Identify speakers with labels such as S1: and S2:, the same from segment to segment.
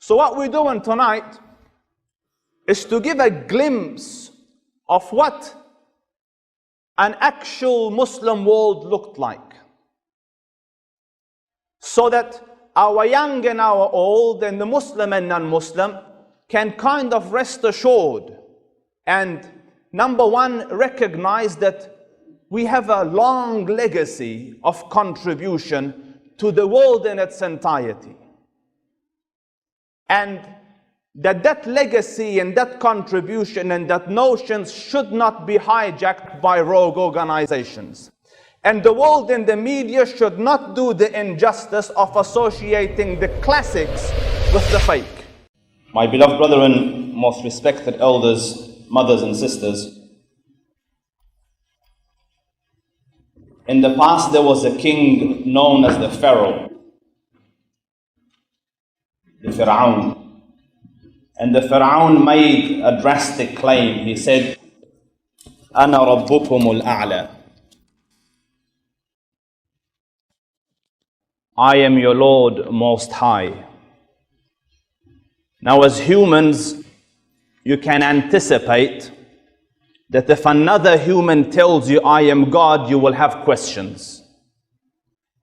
S1: So what we're doing tonight is to give a glimpse of what an actual Muslim world looked like, so that our young and our old and the Muslim and non-Muslim can kind of rest assured and, number one, recognize that we have a long legacy of contribution to the world in its entirety. And that legacy and that contribution and that notions should not be hijacked by rogue organizations. And the world and the media should not do the injustice of associating the classics with the fake.
S2: My beloved brother and most respected elders, mothers and sisters, in the past there was a king known as the Pharaoh, the Fir'aun. And the Fir'aun made a drastic claim. He said, "Ana rabbukumul a'la." I am your Lord Most High. Now, as humans, you can anticipate that if another human tells you, "I am God," you will have questions.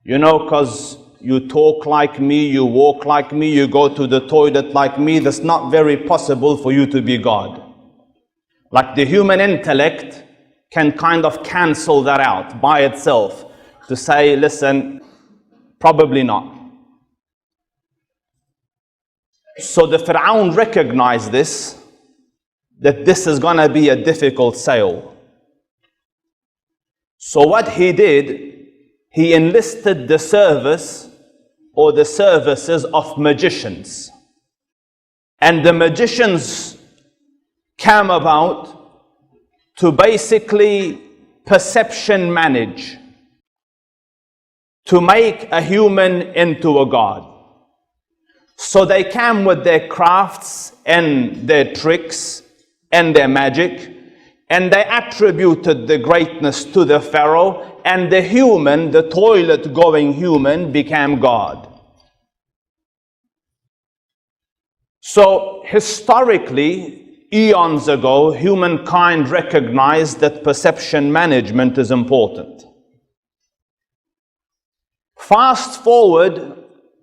S2: You know, because you talk like me, you walk like me, you go to the toilet like me, that's not very possible for you to be God. Like the human intellect can kind of cancel that out by itself to say, listen, probably not. So the Fir'aun recognized this, that this is going to be a difficult sale. So what he did, he enlisted the service or the services of magicians. And the magicians came about to basically perception manage, to make a human into a god. So they came with their crafts and their tricks and their magic, and they attributed the greatness to the Pharaoh, and the human, the toilet-going human, became God. So historically, eons ago, humankind recognized that perception management is important. Fast forward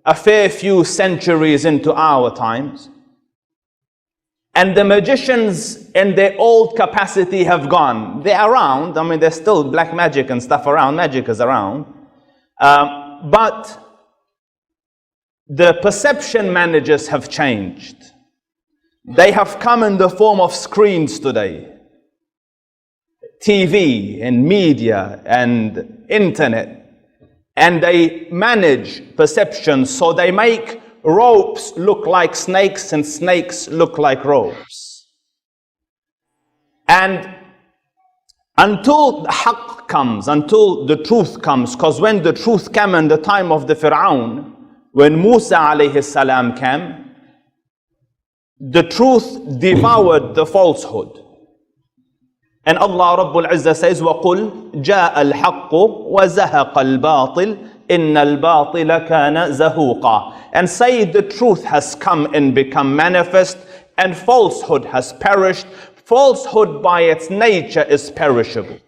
S2: a fair few centuries into our times, and the magicians in their old capacity have gone. They're around. I mean, there's still black magic and stuff around. Magic is around. But the perception managers have changed. They have come in the form of screens today. TV and media and internet. And they manage perception, so they make ropes look like snakes and snakes look like ropes. And until the haqq comes, until the truth comes, because when the truth came in the time of the Fir'aun, when Musa alayhi salam came, the truth devoured the falsehood. And Allah Rabbul Izzah says, وَقُلْ جَاءَ الْحَقُّ وَزَهَقَ الْبَاطِلِ إِنَّ الْبَاطِلَ كَانَ زَهُوقًا. And say the truth has come and become manifest, and falsehood has perished. Falsehood by its nature is perishable.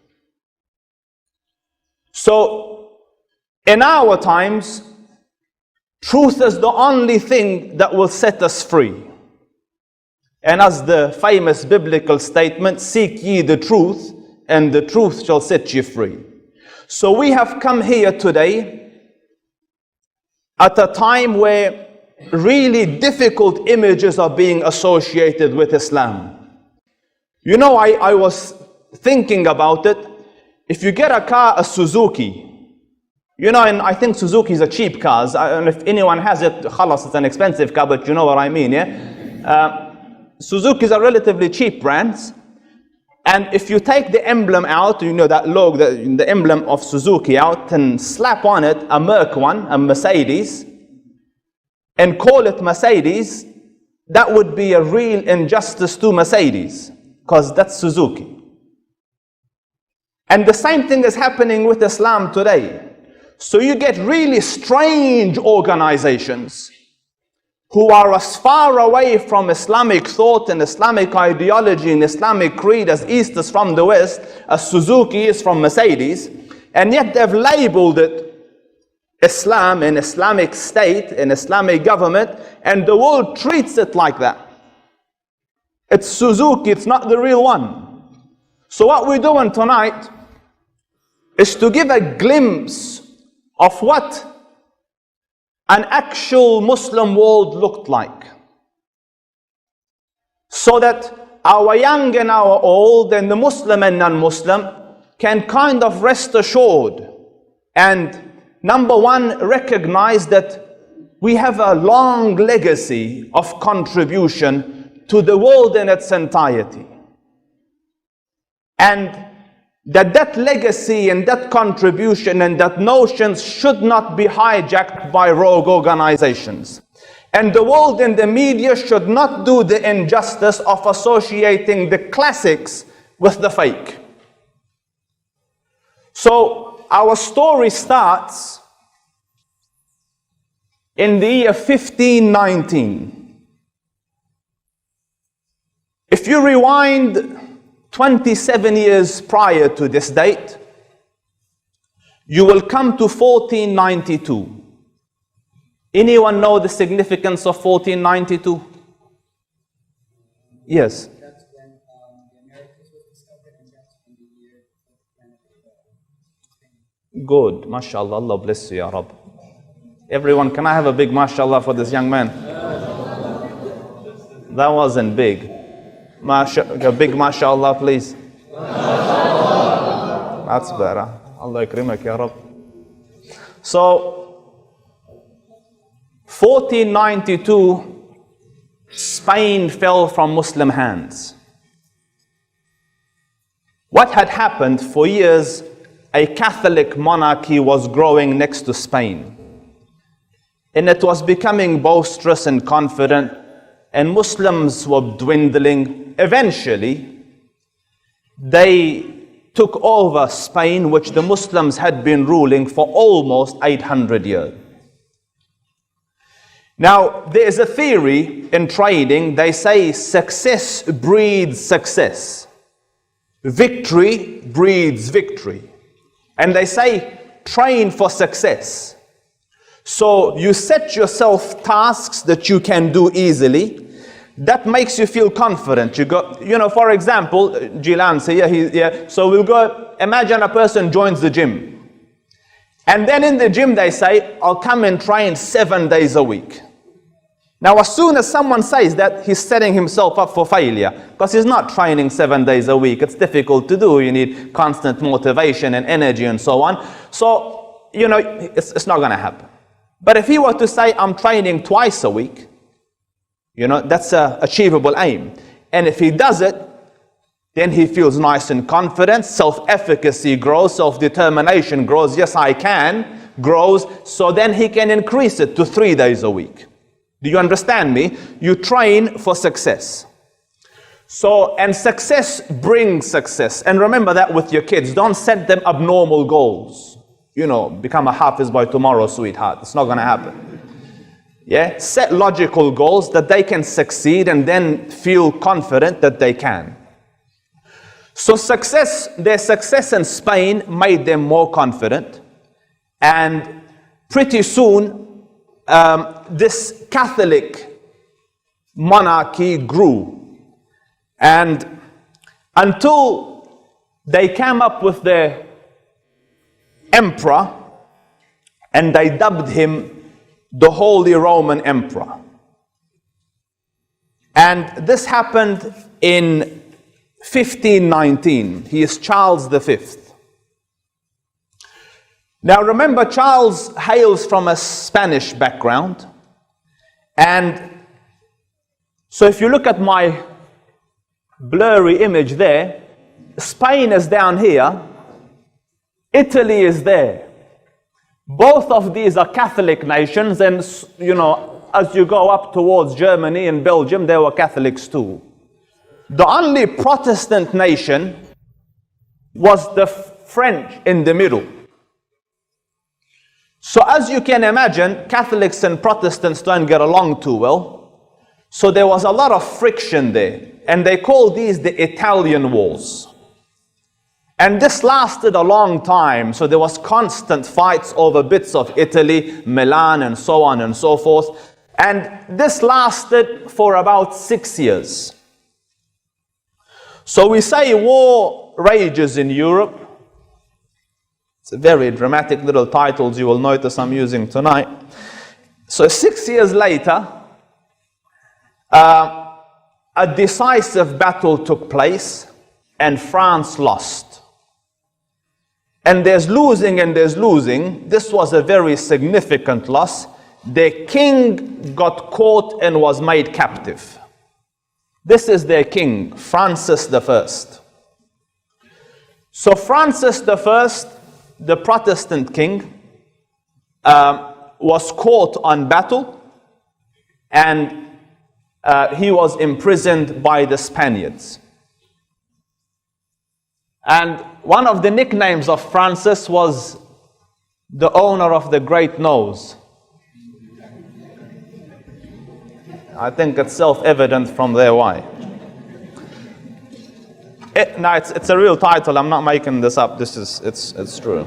S2: So, in our times, truth is the only thing that will set us free. And as the famous biblical statement, seek ye the truth, and the truth shall set you free. So we have come here today at a time where really difficult images are being associated with Islam. You know, I was thinking about it. If you get a car, a Suzuki, you know, and I think Suzuki's are cheap cars. And if anyone has it, khalas, it's an expensive car, but you know what I mean, yeah? Suzuki's are relatively cheap brands, and if you take the emblem out, you know, that logo, the emblem of Suzuki out, and slap on it a Merc one, a Mercedes, and call it Mercedes, that would be a real injustice to Mercedes, because that's Suzuki. And the same thing is happening with Islam today. So you get really strange organizations who are as far away from Islamic thought and Islamic ideology and Islamic creed as East is from the West, as Suzuki is from Mercedes, and yet they've labeled it Islam, an Islamic state, an Islamic government, and the world treats it like that. It's Suzuki, it's not the real one. So what we're doing tonight is to give a glimpse of what an actual Muslim world looked like, so that our young and our old and the Muslim and non-Muslim can kind of rest assured and, number one, recognize that we have a long legacy of contribution to the world in its entirety, and that legacy and that contribution and that notions should not be hijacked by rogue organizations. And the world and the media should not do the injustice of associating the classics with the fake. So our story starts in the year 1519. If you rewind 27 years prior to this date, you will come to 1492. Anyone know the significance of 1492? Yes.
S3: That's when the Americas was discovered, and that's when the year of
S2: Good. MashaAllah. Allah bless you, Ya Rab. Everyone, can I have a big mashallah for this young man? That wasn't big. A big mashallah, please. That's better. Allah yakrimak, Ya Rab. So, 1492, Spain fell from Muslim hands. What had happened? For years, a Catholic monarchy was growing next to Spain. And it was becoming boisterous and confident, and Muslims were dwindling. Eventually, they took over Spain, which the Muslims had been ruling for almost 800 years. Now, there is a theory in trading. They say success breeds success. Victory breeds victory. And they say train for success. So you set yourself tasks that you can do easily. That makes you feel confident. You go, for example, Jilan's here. So we'll go, imagine a person joins the gym. And then in the gym they say, I'll come and train 7 days a week. Now, as soon as someone says that, he's setting himself up for failure, because he's not training 7 days a week. It's difficult to do. You need constant motivation and energy and so on. So, it's not going to happen. But if he were to say, I'm training twice a week, that's an achievable aim. And if he does it, then he feels nice and confident. Self-efficacy grows, self-determination grows. Yes, I can, grows. So then he can increase it to 3 days a week. Do you understand me? You train for success. So, and success brings success. And remember that with your kids. Don't set them abnormal goals. Become a hafiz by tomorrow, sweetheart. It's not going to happen. Yeah? Set logical goals that they can succeed and then feel confident that they can. So their success in Spain made them more confident. And pretty soon, this Catholic monarchy grew. And until they came up with their emperor, and they dubbed him the Holy Roman Emperor. And this happened in 1519. He is Charles V. Now remember, Charles hails from a Spanish background. And so if you look at my blurry image there, Spain is down here, Italy is there. Both of these are Catholic nations, and as you go up towards Germany and Belgium, they were Catholics too. The only Protestant nation was the French in the middle. So as you can imagine, Catholics and Protestants don't get along too well. So there was a lot of friction there. And they call these the Italian Wars. And this lasted a long time. So there was constant fights over bits of Italy, Milan, and so on and so forth. And this lasted for about 6 years. So we say war rages in Europe. It's a very dramatic little titles you will notice I'm using tonight. So 6 years later, a decisive battle took place and France lost. And there's losing and there's losing. This was a very significant loss. The king got caught and was made captive. This is their king, Francis I. So Francis I, the Protestant king, was caught on battle, and he was imprisoned by the Spaniards. And one of the nicknames of Francis was the owner of the great nose. I think it's self-evident from there why. It's a real title. I'm not making this up. It's true.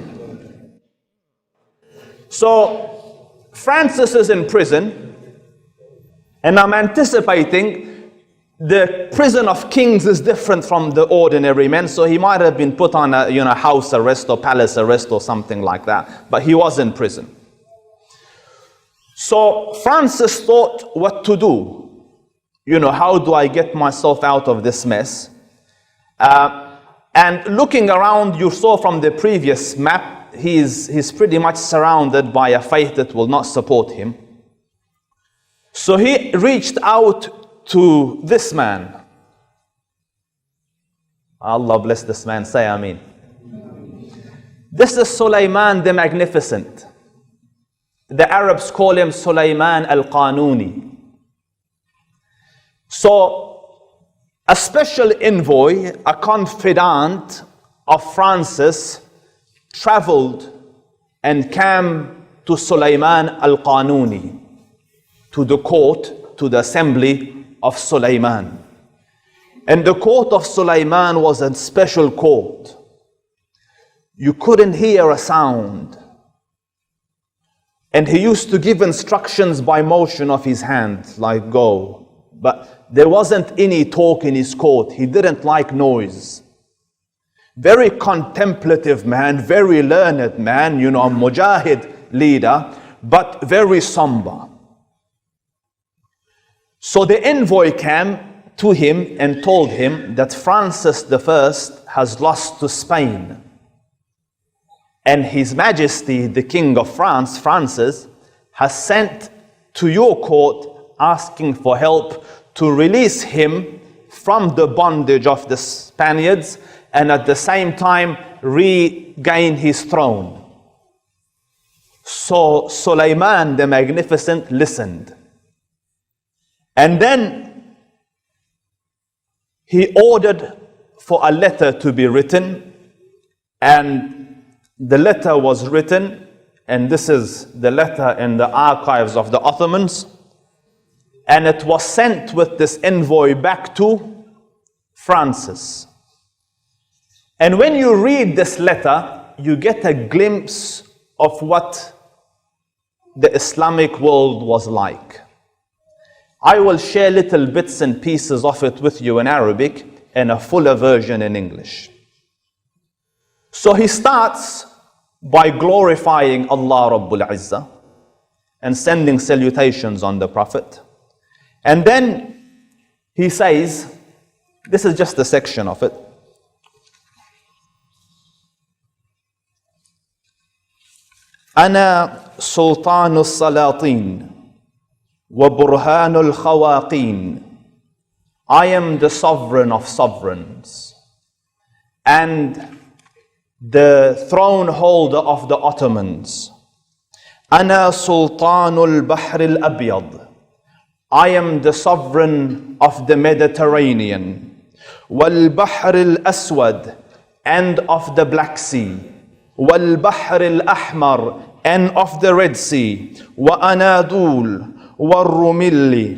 S2: So Francis is in prison, and I'm anticipating the prison of kings is different from the ordinary men. So he might have been put on a house arrest or palace arrest or something like that. But he was in prison. So Francis thought what to do. How do I get myself out of this mess? And looking around, you saw from the previous map, he's pretty much surrounded by a faith that will not support him. So he reached out to this man. Allah bless this man, say Ameen. This is Sulaiman the Magnificent. The Arabs call him Sulaiman al-Qanuni. So a special envoy, a confidant of Francis, traveled and came to Sulaiman al-Qanuni, to the court, to the assembly of Sulaiman. And the court of Sulaiman was a special court. You couldn't hear a sound. And he used to give instructions by motion of his hand, like go. But there wasn't any talk in his court. He didn't like noise. Very contemplative man, very learned man, a mujahid leader, but very somber. So the envoy came to him and told him that Francis I has lost to Spain. And His Majesty, the King of France, Francis, has sent to your court asking for help to release him from the bondage of the Spaniards and at the same time regain his throne. So Sulaiman the Magnificent listened. And then he ordered for a letter to be written, and the letter was written, and this is the letter in the archives of the Ottomans, and it was sent with this envoy back to Francis. And when you read this letter, you get a glimpse of what the Islamic world was like. I will share little bits and pieces of it with you in Arabic and a fuller version in English. So he starts by glorifying Allah Rabbul Izzah and sending salutations on the Prophet. And then he says, this is just a section of it. أنا سلطان السلاطين وبرهان الخواقين. I am the sovereign of sovereigns and the throne holder of the Ottomans. أنا سلطان البحر الأبيض. I am the sovereign of the Mediterranean. والبحر الأسود, and of the Black Sea. والبحر الأحمر, and of the Red Sea, وأنادول والرمل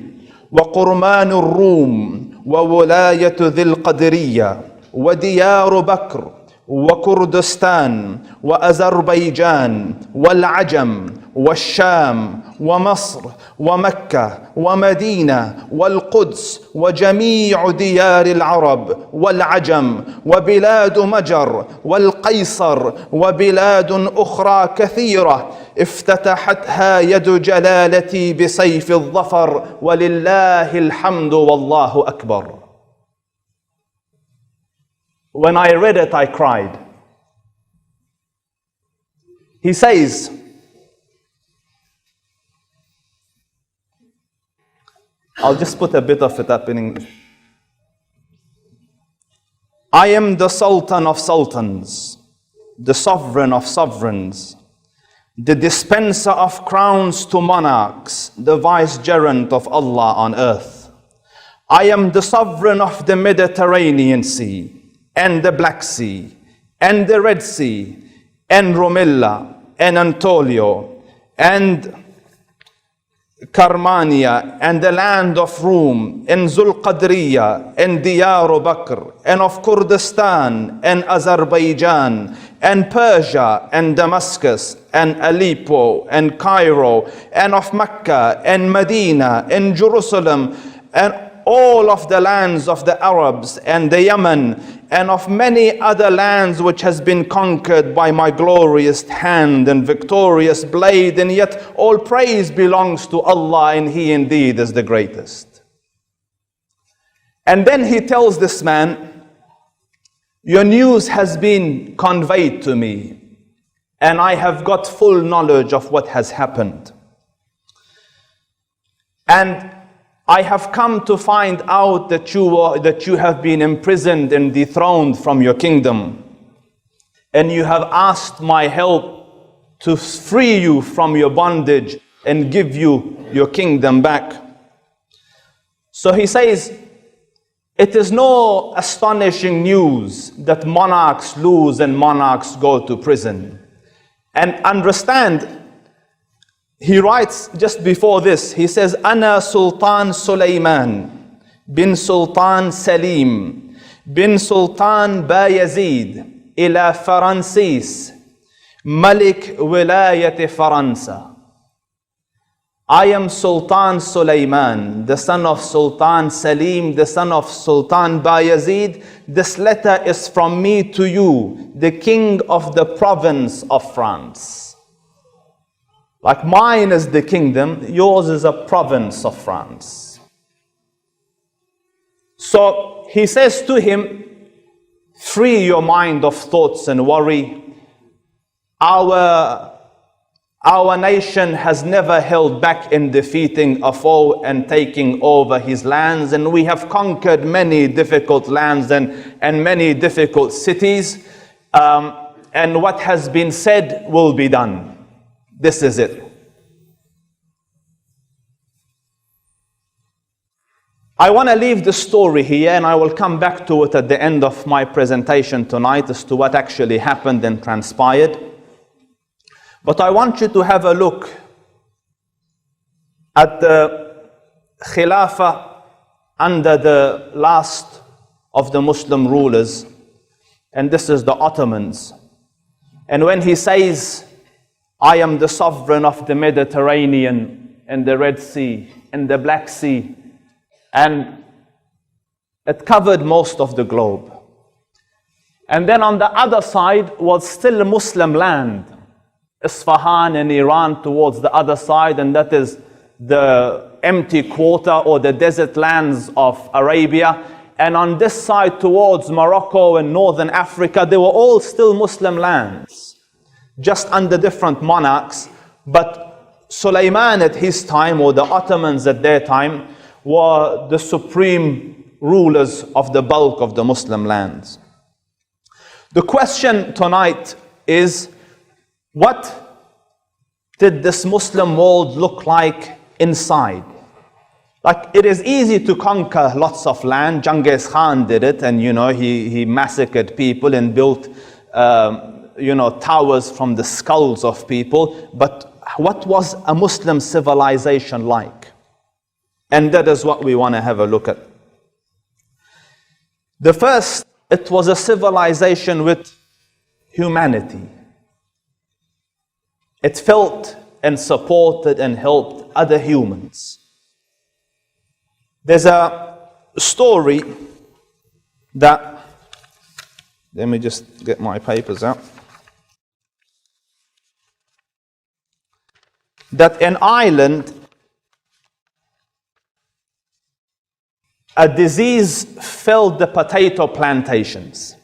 S2: وقرمان الروم وولاية ذي القدرية وديار بكر وكردستان وأذربيجان والعجم والشام ومصر ومكة ومدينة والقدس وجميع ديار العرب والعجم وبلاد مجر والقيصر وبلاد أخرى كثيرة افتتحتها يد جلالتي بسيف الظفر ولله الحمد والله أكبر. When I read it, I cried. He says, I'll just put a bit of it up in English. I am the Sultan of Sultans, the Sovereign of Sovereigns, the dispenser of crowns to monarchs, the vicegerent of Allah on earth. I am the Sovereign of the Mediterranean Sea, and the Black Sea, and the Red Sea, and Romilla, and Anatolio, and Karmania, and the land of Rum, and Zulqadriya, and Diyar Bakr, and of Kurdistan, and Azerbaijan, and Persia, and Damascus, and Aleppo, and Cairo, and of Mecca, and Medina, and Jerusalem, and all of the lands of the Arabs, and the Yemen, and of many other lands which has been conquered by my glorious hand and victorious blade, and yet all praise belongs to Allah, and He indeed is the greatest. And then he tells this man, your news has been conveyed to me, and I have got full knowledge of what has happened. And I have come to find out that you have been imprisoned and dethroned from your kingdom. And you have asked my help to free you from your bondage and give you your kingdom back. So he says, it is no astonishing news that monarchs lose and monarchs go to prison. And understand, he writes just before this, he says, Ana Sultan Sulaiman bin Sultan Salim bin Sultan Bayezid ila Francis Malik Wilayat Faransa. I am Sultan Sulaiman, the son of Sultan Salim, the son of Sultan Bayezid. This letter is from me to you, the king of the province of France. Like mine is the kingdom, yours is a province of France. So he says to him, free your mind of thoughts and worry. Our nation has never held back in defeating a foe and taking over his lands, and we have conquered many difficult lands and many difficult cities, and what has been said will be done. This is it. I want to leave the story here, and I will come back to it at the end of my presentation tonight as to what actually happened and transpired. But I want you to have a look at the Khilafah under the last of the Muslim rulers, and this is the Ottomans. And when he says, I am the sovereign of the Mediterranean and the Red Sea and the Black Sea, and it covered most of the globe. And then on the other side was still Muslim land, Isfahan in Iran towards the other side, and that is the empty quarter or the desert lands of Arabia. And on this side towards Morocco and northern Africa, they were all still Muslim lands, just under different monarchs. But Sulaiman at his time, or the Ottomans at their time, were the supreme rulers of the bulk of the Muslim lands. The question tonight is, what did this Muslim world look like inside? Like, it is easy to conquer lots of land. Genghis Khan did it, and he massacred people and built towers from the skulls of people, but what was a Muslim civilization like? And that is what we want to have a look at. The first, it was a civilization with humanity. It felt and supported and helped other humans. There's a story that, let me just get my papers out, that in Ireland, a disease filled the potato plantations.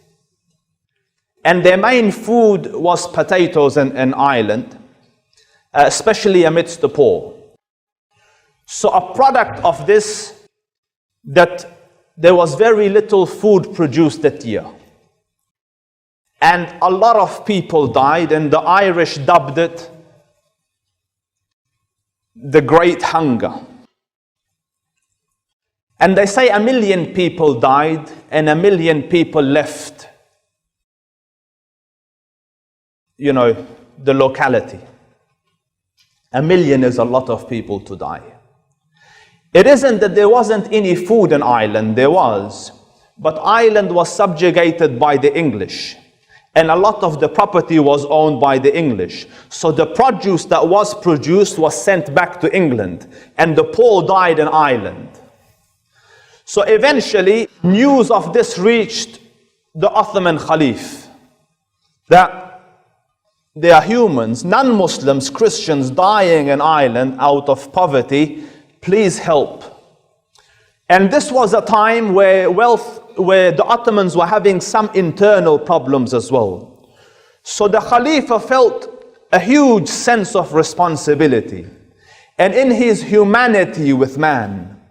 S2: And their main food was potatoes in Ireland, especially amidst the poor. So a product of this, that there was very little food produced that year. And a lot of people died, and the Irish dubbed it the Great Hunger. And they say 1 million people died and 1 million people left, the locality. 1 million is a lot of people to die. It isn't that there wasn't any food in Ireland, there was. But Ireland was subjugated by the English. And a lot of the property was owned by the English. So the produce that was produced was sent back to England. And the poor died in Ireland. So eventually, news of this reached the Ottoman Caliph, that there are humans, non-Muslims, Christians dying in Ireland out of poverty. Please help. And this was a time where the Ottomans were having some internal problems as well. So the Khalifa felt a huge sense of responsibility. And in his humanity with man,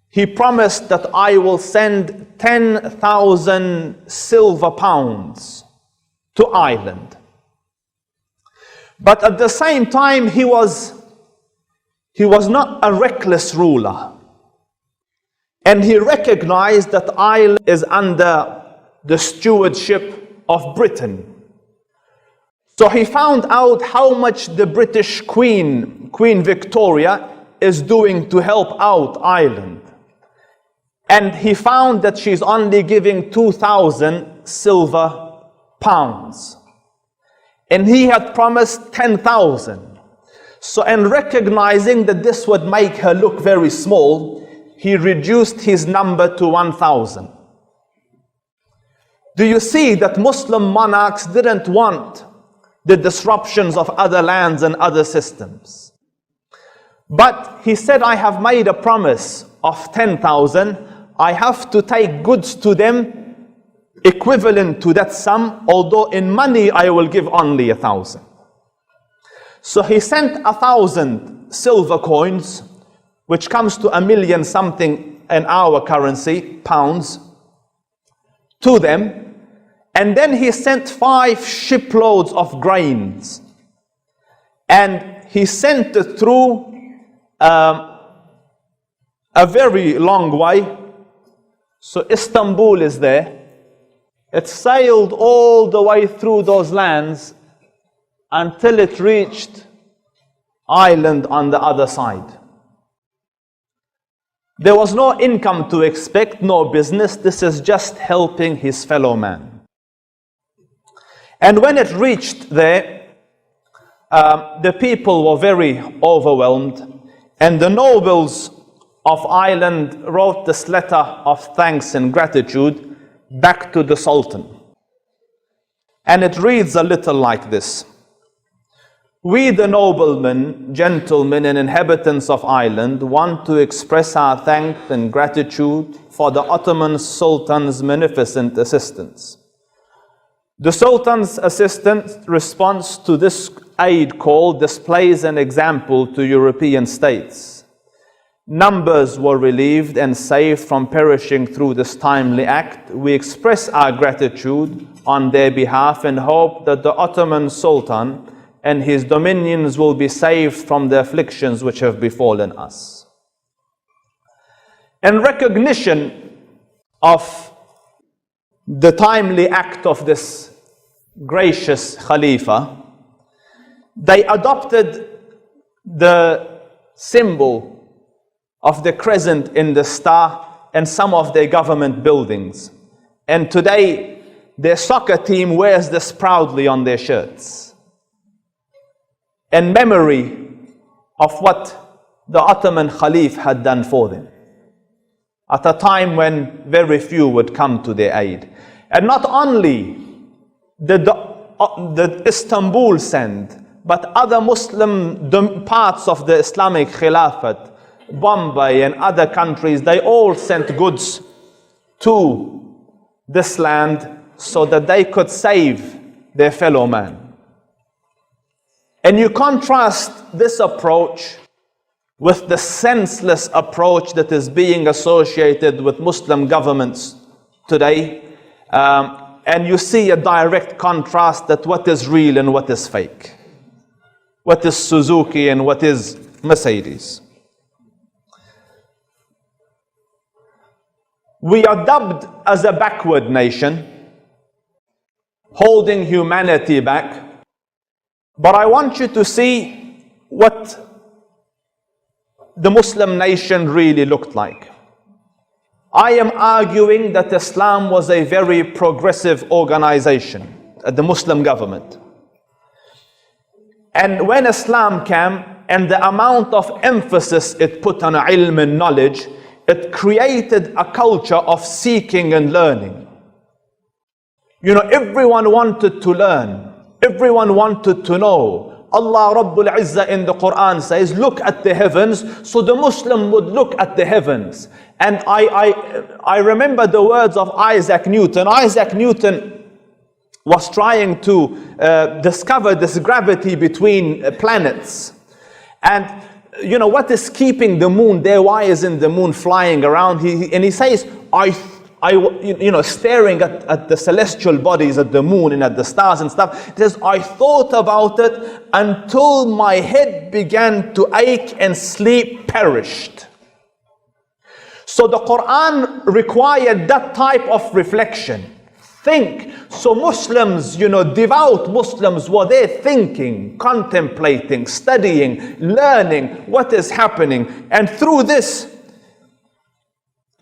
S2: he promised that I will send 10,000 silver pounds to Ireland. But at the same time, he was not a reckless ruler. And he recognized that Ireland is under the stewardship of Britain. So he found out how much the British Queen Victoria, is doing to help out Ireland. And he found that she's only giving 2,000 silver pounds. And he had promised 10,000. So in recognizing that this would make her look very small, he reduced his number to 1,000. Do you see that Muslim monarchs didn't want the disruptions of other lands and other systems? But he said, I have made a promise of 10,000. I have to take goods to them equivalent to that sum, although in money I will give only 1,000. So he sent 1,000 silver coins, which comes to 1 million something in our currency, pounds, to them. And then he sent 5 shiploads of grains. And he sent it through a very long way. So Istanbul is there. It sailed all the way through those lands until it reached Ireland on the other side. There was no income to expect, no business. This is just helping his fellow man. And when it reached there, the people were very overwhelmed, and the nobles of Ireland wrote this letter of thanks and gratitude back to the Sultan. And it reads a little like this. We, the noblemen, gentlemen, and inhabitants of Ireland, want to express our thanks and gratitude for the Ottoman Sultan's magnificent assistance. The Sultan's response to this aid call displays an example to European states. Numbers were relieved and saved from perishing through this timely act. We express our gratitude on their behalf and hope that the Ottoman Sultan and his dominions will be saved from the afflictions which have befallen us. In recognition of the timely act of this gracious Khalifa, they adopted the symbol of the crescent in the star in some of their government buildings. And today, their soccer team wears this proudly on their shirts, in memory of what the Ottoman Caliph had done for them, at a time when very few would come to their aid. And not only did the Istanbul send, but other Muslim parts of the Islamic Khilafat, Bombay and other countries, they all sent goods to this land so that they could save their fellow man. And you contrast this approach with the senseless approach that is being associated with Muslim governments today, and you see a direct contrast that what is real and what is fake, what is Suzuki and what is Mercedes. We are dubbed as a backward nation, holding humanity back. But I want you to see what the Muslim nation really looked like. I am arguing that Islam was a very progressive organization, the Muslim government. And when Islam came, and the amount of emphasis it put on ilm and knowledge, it created a culture of seeking and learning. You know, everyone wanted to learn. Everyone wanted to know. Allah Rabbul Izzah in the Quran says, look at the heavens. So the Muslim would look at the heavens. And I remember the words of Isaac Newton. Isaac Newton was trying to discover this gravity between planets. And you know, what is keeping the moon there? Why isn't the moon flying around? And he says, staring at the celestial bodies, at the moon and at the stars and stuff. He says, I thought about it until my head began to ache and sleep perished. So the Quran required that type of reflection. Think. So Muslims, devout Muslims were there thinking, contemplating, studying, learning what is happening. And through this,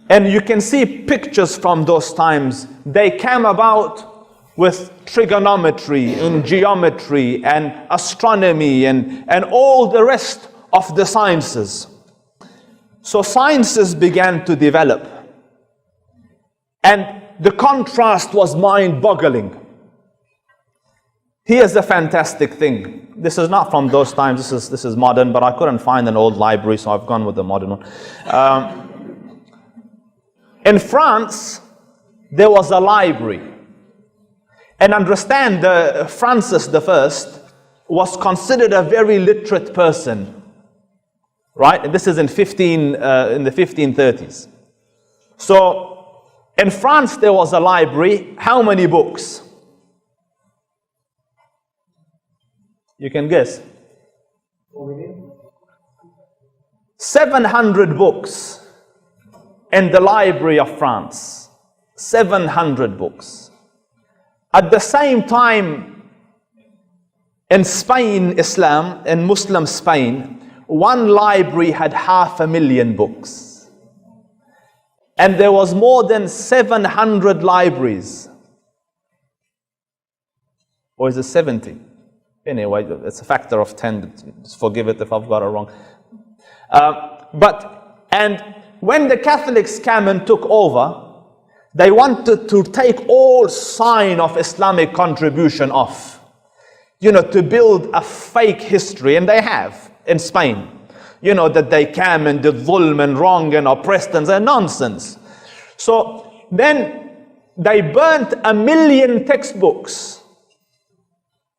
S2: and you can see pictures from those times, they came about with trigonometry and geometry and astronomy and all the rest of the sciences. So sciences began to develop. And the contrast was mind-boggling. Here's the fantastic thing. This is not from those times, this is modern, but I couldn't find an old library, so I've gone with the modern one. In France, there was a library. And understand, Francis I was considered a very literate person. Right? And this is in the 1530s. So, in France, there was a library. How many books? You can guess. 700 books in the Library of France. 700 books. At the same time, in Spain, Islam, in Muslim Spain, one library had 500,000 books. And there was more than 700 libraries. Or is it 70? Anyway, it's a factor of 10. Just forgive it if I've got it wrong. And when the Catholics came and took over, they wanted to take all sign of Islamic contribution off. To build a fake history. And they have in Spain. That they came and did dhulm and wrong and oppressed and nonsense. So then they burnt 1 million textbooks.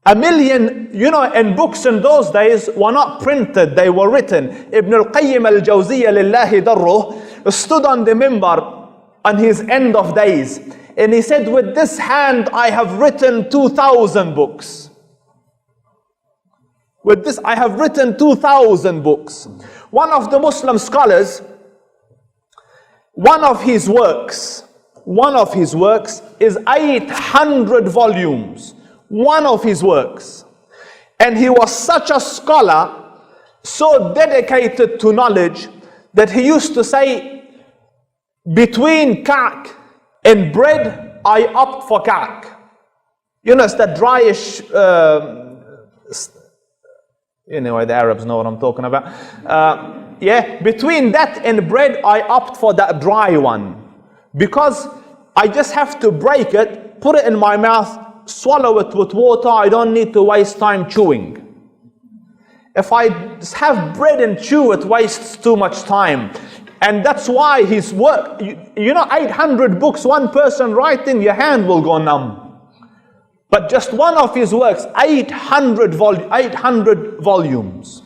S2: 1 million, and books in those days were not printed, they were written. Ibn al-Qayyim al-Jawziyya lillahi darruh stood on the minbar on his end of days. And he said, with this hand I have written 2,000 books. With this, I have written 2,000 books. One of the Muslim scholars, one of his works is 800 volumes. One of his works. And he was such a scholar, so dedicated to knowledge, that he used to say, between ka'k and bread, I opt for ka'k. You know, it's that dryish, anyway, the Arabs know what I'm talking about. Yeah, between that and bread, I opt for that dry one. Because I just have to break it, put it in my mouth, swallow it with water. I don't need to waste time chewing. If I just have bread and chew, it wastes too much time. And that's why his work, you know, 800 books, one person writing, your hand will go numb. But just one of his works, 800 volumes,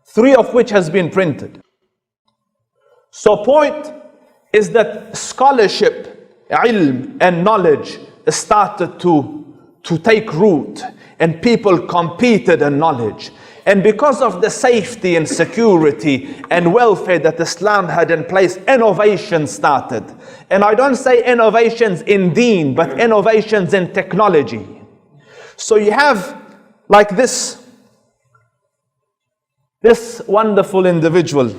S2: 3 of which has been printed. So point is that scholarship, ilm and knowledge started to take root, and people competed in knowledge. And because of the safety and security and welfare that Islam had in place, innovation started. And I don't say innovations in deen, but innovations in technology. So you have like this wonderful individual.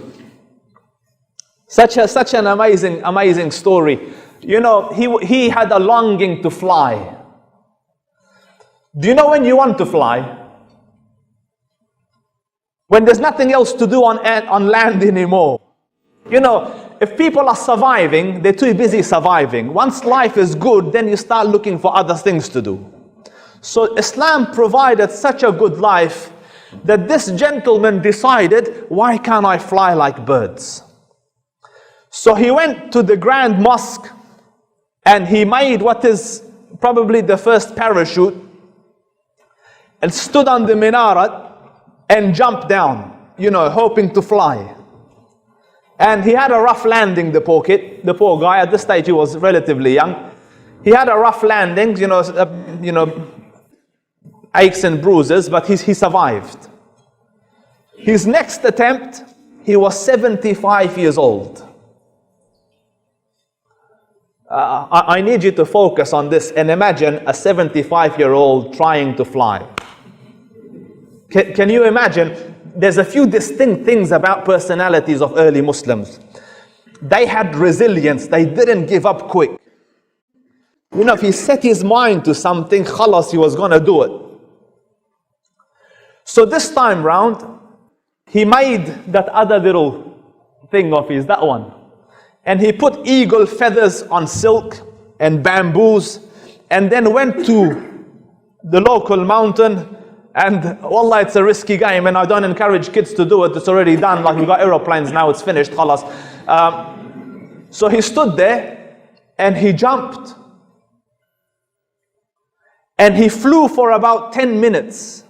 S2: Such an amazing story. You know, he had a longing to fly. Do you know when you want to fly? When there's nothing else to do on land anymore. You know, if people are surviving, they're too busy surviving. Once life is good, then you start looking for other things to do. So Islam provided such a good life that this gentleman decided, why can't I fly like birds? So he went to the Grand Mosque and he made what is probably the first parachute and stood on the minaret and jumped down, you know, hoping to fly. And he had a rough landing, the poor guy. At this stage he was relatively young. He had a rough landing, you know, aches and bruises, but he survived. His next attempt, he was 75 years old. I need you to focus on this and imagine a 75-year-old trying to fly. Can you imagine? There's a few distinct things about personalities of early Muslims. They had resilience. They didn't give up quick. You know, if he set his mind to something, khalas, he was going to do it. So this time round, he made that other little thing of his, that one. And he put eagle feathers on silk and bamboos, and then went to the local mountain. And wallah, it's a risky game, and I don't encourage kids to do it. It's already done. Like, we've got aeroplanes now, it's finished, khalas. So he stood there and he jumped. And he flew for about 10 minutes.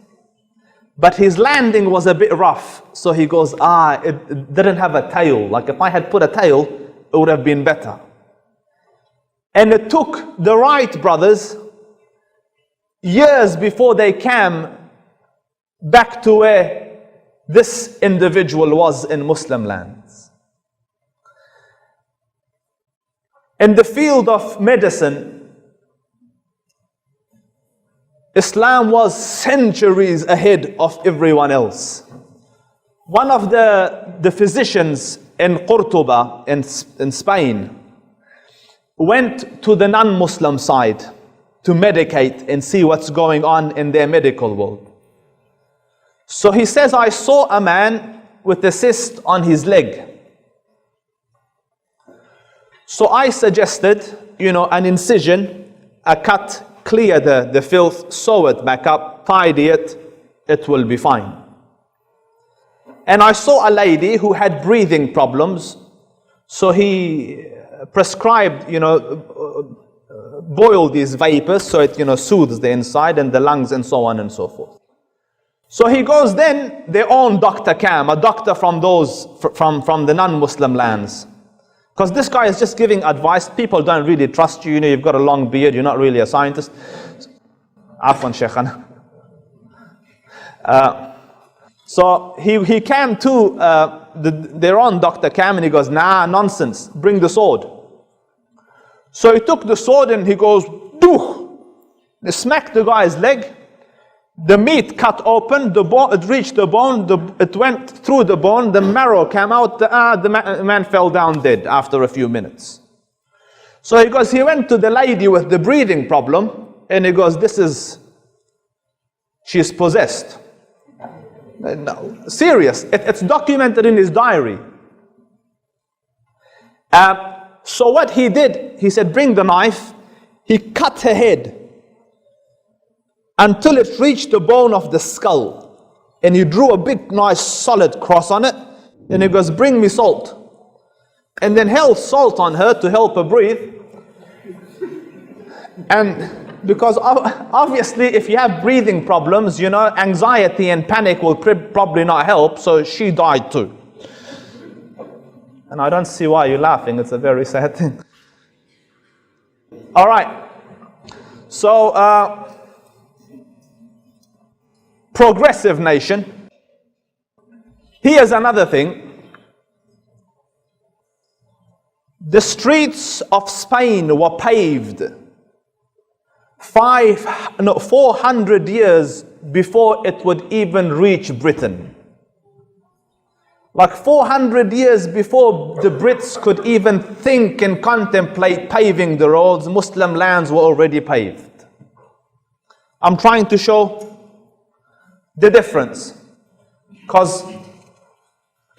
S2: But his landing was a bit rough. So he goes, it didn't have a tail. Like, if I had put a tail, it would have been better. And it took the Wright brothers years before they came back to where this individual was in Muslim lands. In the field of medicine, Islam was centuries ahead of everyone else. One of the physicians in Cordoba, in Spain, went to the non-Muslim side to medicate and see what's going on in their medical world. So he says, I saw a man with a cyst on his leg. So I suggested, you know, an incision, a cut, clear the filth, sew it back up, tidy it, it will be fine. And I saw a lady who had breathing problems, so he prescribed, you know, boil these vapors so it, you know, soothes the inside and the lungs and so on and so forth. So he goes, then their own doctor came, a doctor from the non-Muslim lands. Because this guy is just giving advice. People don't really trust you. You know, you've got a long beard, you're not really a scientist. Afwan Shaykhana. So he came to, their own doctor came and he goes, nah, nonsense, bring the sword. So he took the sword and he goes, duh, They smacked the guy's leg. The meat cut open, it reached the bone, it went through the bone, the marrow came out, the man fell down dead after a few minutes. So he goes, he went to the lady with the breathing problem, and he goes, she's possessed. No, serious, it's documented in his diary. So what he did, he said, bring the knife, he cut her head, until it reached the bone of the skull. And he drew a big, nice, solid cross on it. And he goes, bring me salt. And then held salt on her to help her breathe. And because obviously if you have breathing problems, you know, anxiety and panic will probably not help. So she died too. And I don't see why you're laughing. It's a very sad thing. All right. So, progressive nation. Here's another thing. The streets of Spain were paved 400 years before it would even reach Britain. Like 400 years before the Brits could even think and contemplate paving the roads, Muslim lands were already paved. I'm trying to show the difference, because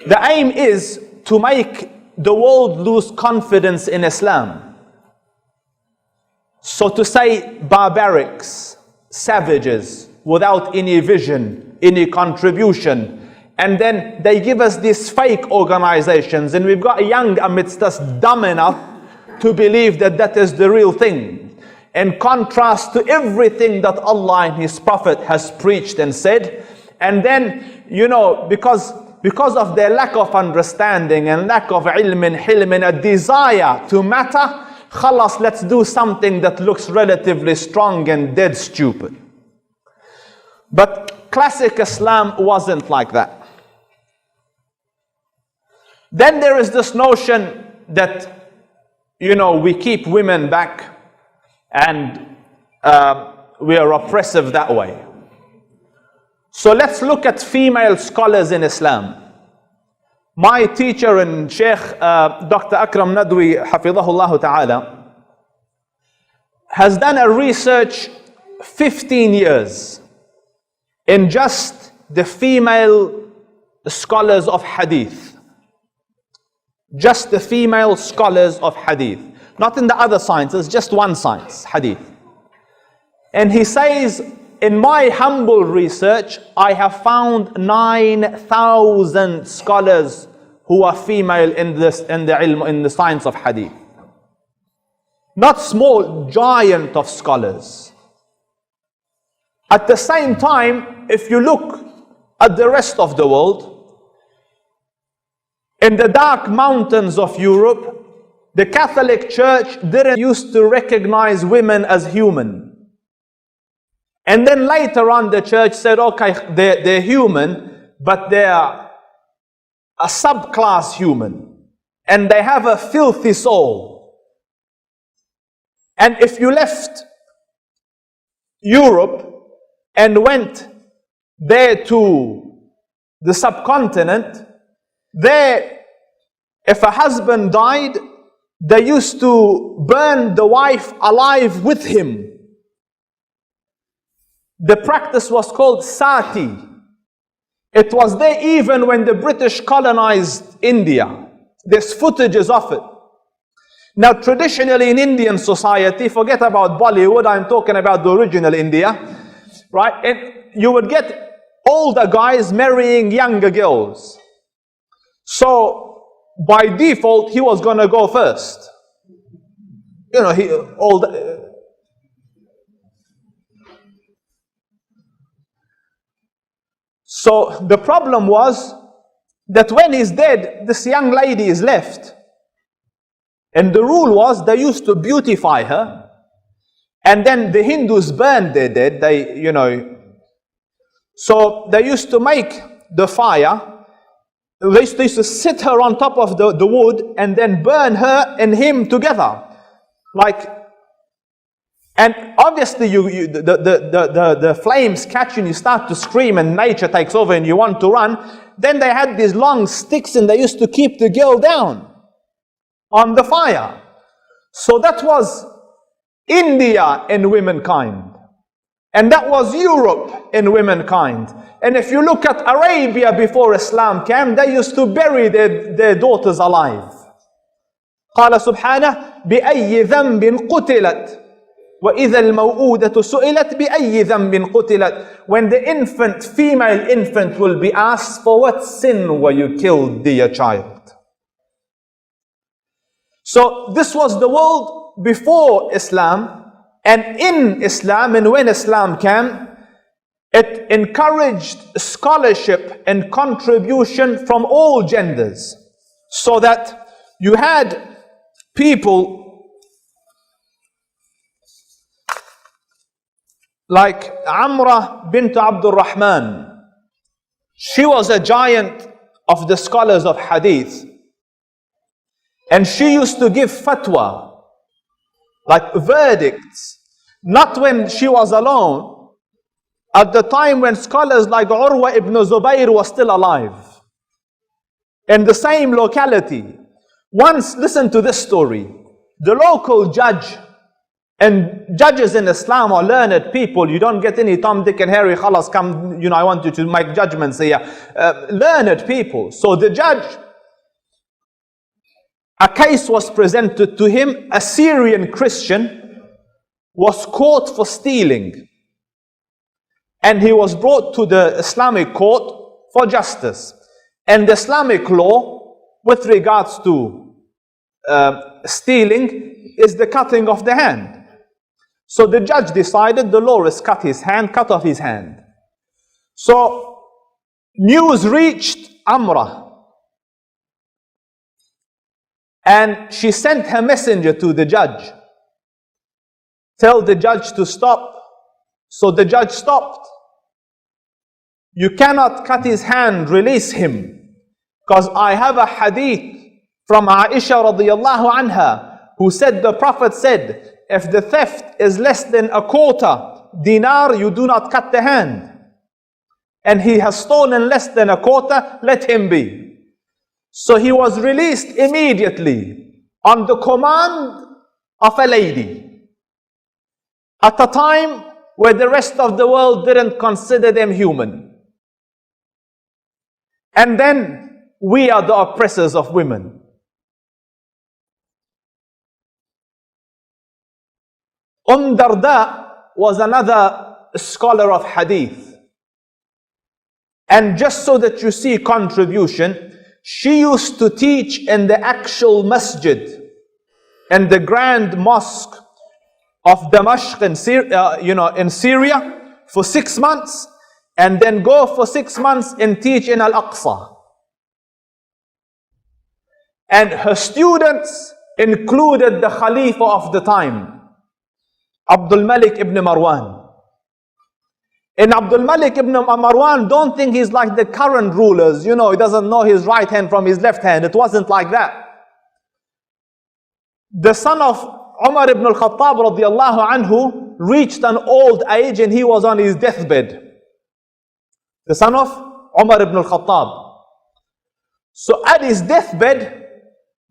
S2: the aim is to make the world lose confidence in Islam. So to say barbarics, savages, without any vision, any contribution, and then they give us these fake organizations, and we've got young amidst us dumb enough to believe that that is the real thing. In contrast to everything that Allah and His Prophet has preached and said. And then, you know, because of their lack of understanding and lack of ilm and hilm and a desire to matter, khalas, let's do something that looks relatively strong and dead stupid. But classic Islam wasn't like that. Then there is this notion that, you know, we keep women back, and we are oppressive that way. So let's look at female scholars in Islam. My teacher and Sheikh Dr. Akram Nadwi, Hafidhahullah Ta'ala, has done a research 15 years in just the female scholars of Hadith. Just the female scholars of Hadith. Not in the other sciences, just one science, Hadith. And he says, in my humble research, I have found 9,000 scholars who are female in the science of Hadith. Not small, giant of scholars. At the same time, if you look at the rest of the world, in the dark mountains of Europe, the Catholic Church didn't used to recognize women as human. And then later on the church said, okay, they're human, but they're a subclass human. And they have a filthy soul. And if you left Europe and went there to the subcontinent, there, if a husband died, they used to burn the wife alive with him. The practice was called sati. It was there even when the British colonized India. There's footages of it. Now traditionally in Indian society, forget about Bollywood, I'm talking about the original India, right? And you would get older guys marrying younger girls. So by default, he was going to go first. You know, So the problem was that when he's dead, this young lady is left. And the rule was they used to beautify her. And then the Hindus burned their dead. They, you know. So they used to make the fire. They used to sit her on top of the wood and then burn her and him together. Like And obviously the flames catch you and you start to scream and nature takes over and you want to run. Then they had these long sticks and they used to keep the girl down on the fire. So that was India in womankind. And that was Europe in womankind. And if you look at Arabia before Islam came, they used to bury their daughters alive. قال سبحانه بأي ذنب قتلت وإذا الموءودة سئلت بأي ذنب قتلت. When the infant, female infant, will be asked, for what sin were you killed, dear child? So this was the world before Islam. And in Islam, and when Islam came, it encouraged scholarship and contribution from all genders. So that you had people like Amra bint Abdul Rahman. She was a giant of the scholars of hadith. And she used to give fatwa, like verdicts, not when she was alone, at the time when scholars like Urwa ibn Zubayr was still alive, in the same locality. Once, listen to this story. The local judge, and judges in Islam are learned people. You don't get any Tom, Dick and Harry, khalas, come, I want you to make judgments here. Learned people. So the judge, a case was presented to him. A Syrian Christian was caught for stealing. And he was brought to the Islamic court for justice. And the Islamic law, with regards to stealing, is the cutting of the hand. So the judge decided the law is cut off his hand. So news reached Amra. And she sent her messenger to the judge. Tell the judge to stop. So the judge stopped. You cannot cut his hand, release him. Because I have a hadith from Aisha radiyallahu anha, who said, the Prophet said, if the theft is less than a quarter dinar, you do not cut the hand. And he has stolen less than a quarter, let him be. So he was released immediately on the command of a lady. At a time where the rest of the world didn't consider them human. And then we are the oppressors of women. Darda was another scholar of hadith. And just so that you see contribution, she used to teach in the actual masjid and the grand mosque of Damascus in Syria for 6 months, and then go for 6 months and teach in Al-Aqsa. And her students included the Khalifa of the time, Abdul Malik ibn Marwan. And Abdul Malik ibn Marwan, don't think he's like the current rulers. He doesn't know his right hand from his left hand. It wasn't like that. The son of Umar ibn al-Khattab radiyallahu anhu reached an old age and he was on his deathbed. The son of Umar ibn al-Khattab. So at his deathbed,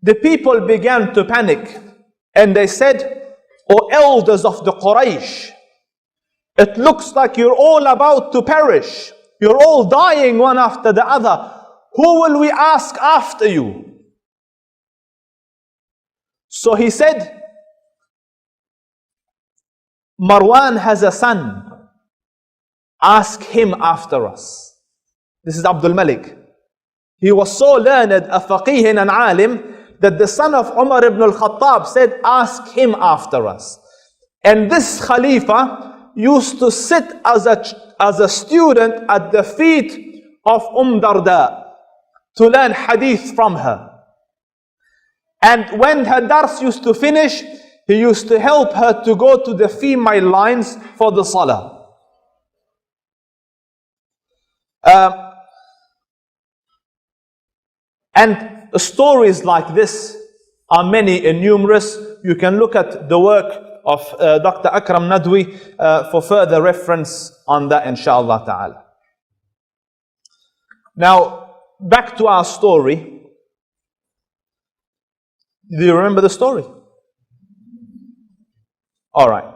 S2: the people began to panic. And they said, O elders of the Quraysh, it looks like you're all about to perish. You're all dying one after the other. Who will we ask after you? So he said, Marwan has a son. Ask him after us. This is Abdul Malik. He was so learned, a faqih and an alim, that the son of Umar ibn al-Khattab said, ask him after us. And this Khalifa used to sit as a student at the feet of Darda to learn hadith from her. And when her dars used to finish, he used to help her to go to the female lines for the salah. And stories like this are many and numerous. You can look at the work of Dr. Akram Nadwi for further reference on that, inshallah ta'ala. Now, back to our story. Do you remember the story? All right.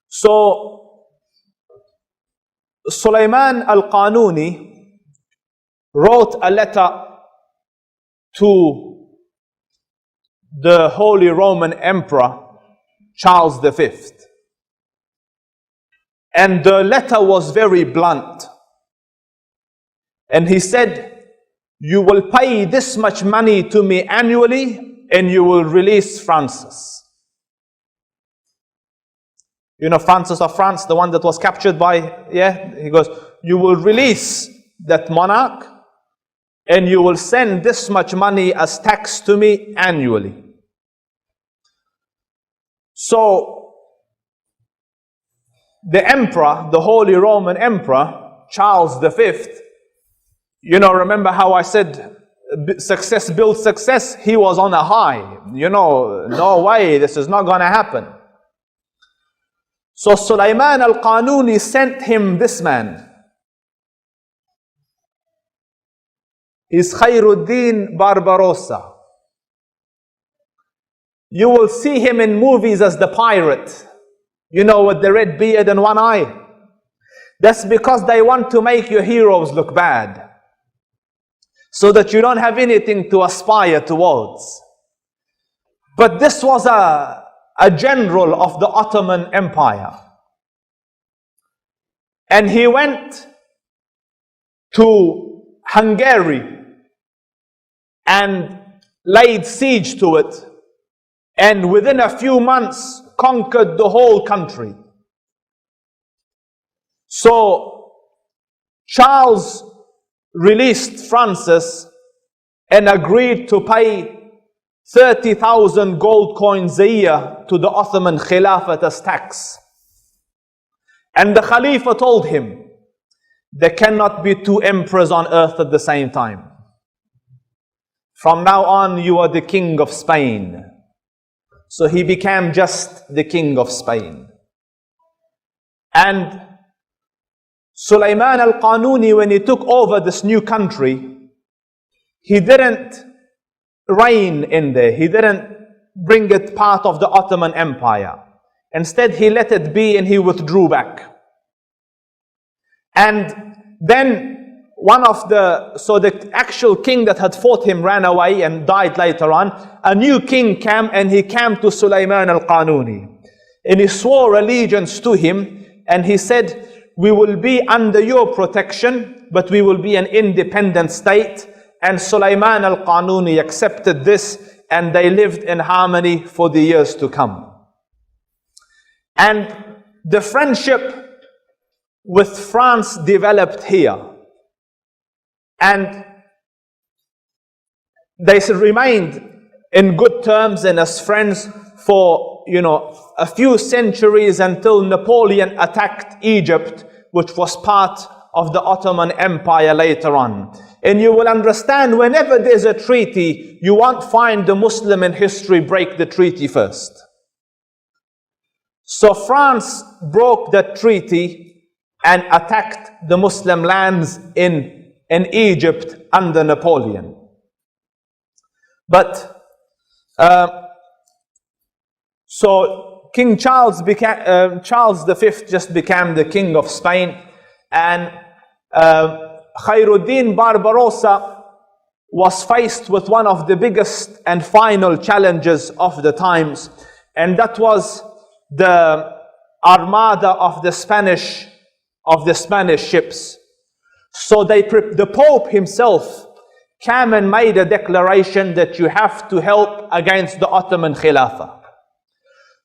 S2: So, Sulaiman al-Qanuni wrote a letter to the Holy Roman Emperor Charles V. And the letter was very blunt. And he said, you will pay this much money to me annually and you will release Francis. You know Francis of France, the one that was captured by, he goes, you will release that monarch and you will send this much money as tax to me annually. So, the emperor, the Holy Roman Emperor, Charles V, you know, remember how I said, success builds success? He was on a high. You know, no way, this is not going to happen. So Sulaiman al-Qanuni sent him this man. He's Khairuddin Barbarossa. You will see him in movies as the pirate. You know, with the red beard and one eye. That's because they want to make your heroes look bad, so that you don't have anything to aspire towards. But this was a general of the Ottoman Empire. And he went to Hungary and laid siege to it. And within a few months conquered the whole country. So Charles released Francis and agreed to pay 30,000 gold coins a year to the Ottoman Khilafat as tax. And the Khalifa told him, there cannot be two emperors on earth at the same time. From now on, you are the king of Spain. So he became just the king of Spain. And Sulaiman al-Qanuni, when he took over this new country, he didn't reign in there. He didn't bring it part of the Ottoman Empire. Instead, he let it be and he withdrew back. And then the actual king that had fought him ran away and died later on. A new king came and he came to Sulaiman al-Qanuni. And he swore allegiance to him and he said, we will be under your protection, but we will be an independent state. And Sulaiman al-Qanuni accepted this and they lived in harmony for the years to come. And the friendship with France developed here. And they remained in good terms and as friends for, a few centuries until Napoleon attacked Egypt, which was part of the Ottoman Empire later on. And you will understand, whenever there's a treaty, you won't find the Muslim in history break the treaty first. So France broke that treaty and attacked the Muslim lands in Egypt under Napoleon. But so King Charles Charles V just became the king of Spain, and Khairuddin Barbarossa was faced with one of the biggest and final challenges of the times, and that was the armada of the Spanish ships. So the Pope himself came and made a declaration that you have to help against the Ottoman Khilafah.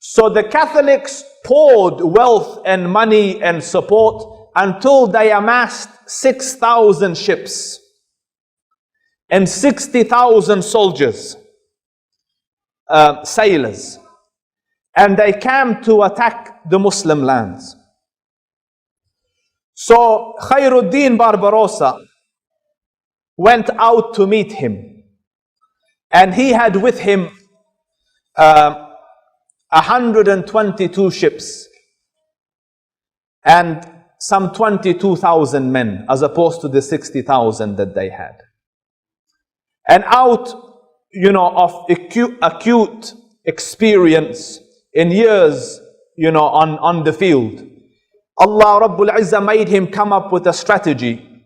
S2: So the Catholics poured wealth and money and support until they amassed 6,000 ships and 60,000 soldiers, sailors. And they came to attack the Muslim lands. So Khairuddin Barbarossa went out to meet him. And he had with him 122 ships and some 22,000 men, as opposed to the 60,000 that they had. And out, of acute experience in years, on the field, Allah Rabbul Izzah made him come up with a strategy.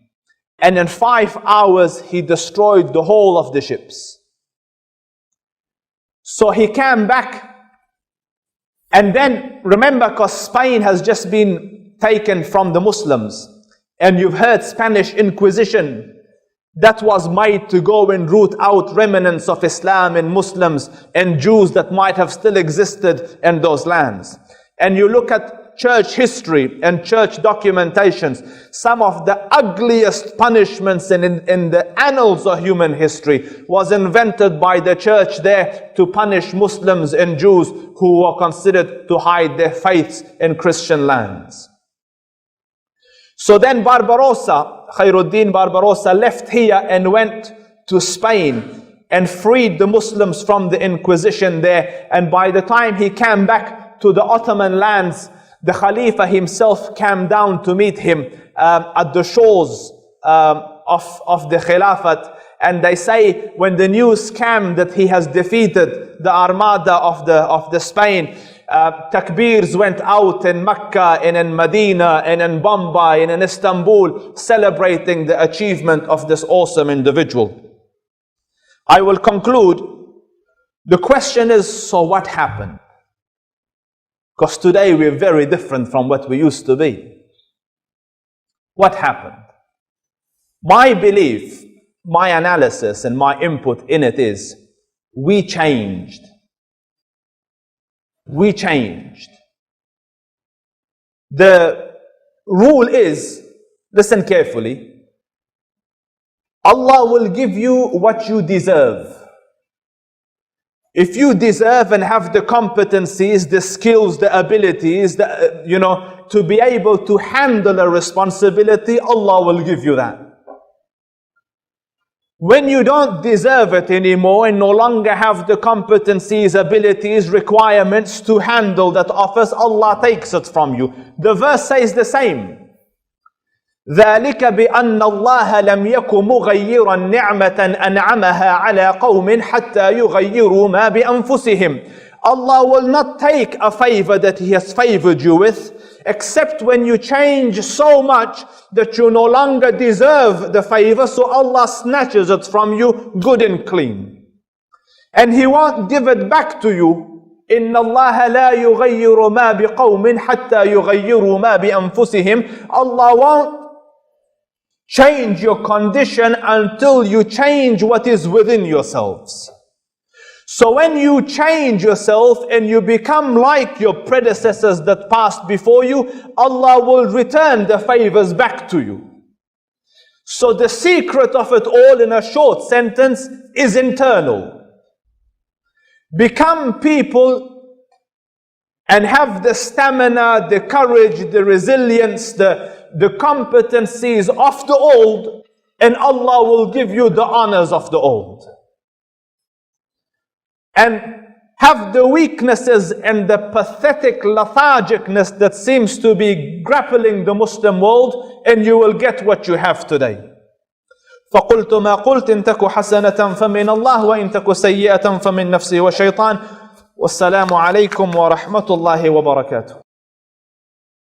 S2: And in 5 hours, he destroyed the whole of the ships. So he came back. And then, remember, because Spain has just been taken from the Muslims. And you've heard Spanish Inquisition that was made to go and root out remnants of Islam and Muslims and Jews that might have still existed in those lands. And you look at church history and church documentations, some of the ugliest punishments in the annals of human history was invented by the church there to punish Muslims and Jews who were considered to hide their faiths in Christian lands. So then Khairuddin Barbarossa left here and went to Spain and freed the Muslims from the Inquisition there. And by the time he came back to the Ottoman lands, the Khalifa himself came down to meet him at the shores of the Khilafat. And they say when the news came that he has defeated the armada of the Spain, takbirs went out in Mecca and in Medina and in Bombay and in Istanbul, celebrating the achievement of this awesome individual. I will conclude. The question is, so what happened? Because today we're very different from what we used to be. What happened? My belief, my analysis, and my input in it is, we changed. We changed. The rule is, listen carefully, Allah will give you what you deserve. If you deserve and have the competencies, the skills, the abilities, to be able to handle a responsibility, Allah will give you that. When you don't deserve it anymore and no longer have the competencies, abilities, requirements to handle that office, Allah takes it from you. The verse says the same. ذلك بأن الله لم يكن مغيرا نعمة أنعمها على قوم حتى يغيروا ما بأنفسهم. Allah will not take a favor that He has favored you with, except when you change so much that you no longer deserve the favor, so Allah snatches it from you good and clean. And He won't give it back to you. إن الله لا يغير ما بقوم حتى يغيروا ما بأنفسهم. Allah won't change your condition until you change what is within yourselves. So when you change yourself and you become like your predecessors that passed before you, Allah will return the favors back to you. So the secret of it all, in a short sentence, is internal. Become people and have the stamina, the courage, the resilience, the competencies of the old, and Allah will give you the honors of the old. And have the weaknesses and the pathetic lethargicness that seems to be grappling the Muslim world, and you will get what you have today. فقلت ما قلت إن تك حسنة فمن الله وإن تك سيئة فمن نفسي وشيطان والسلام عليكم ورحمة الله وبركاته.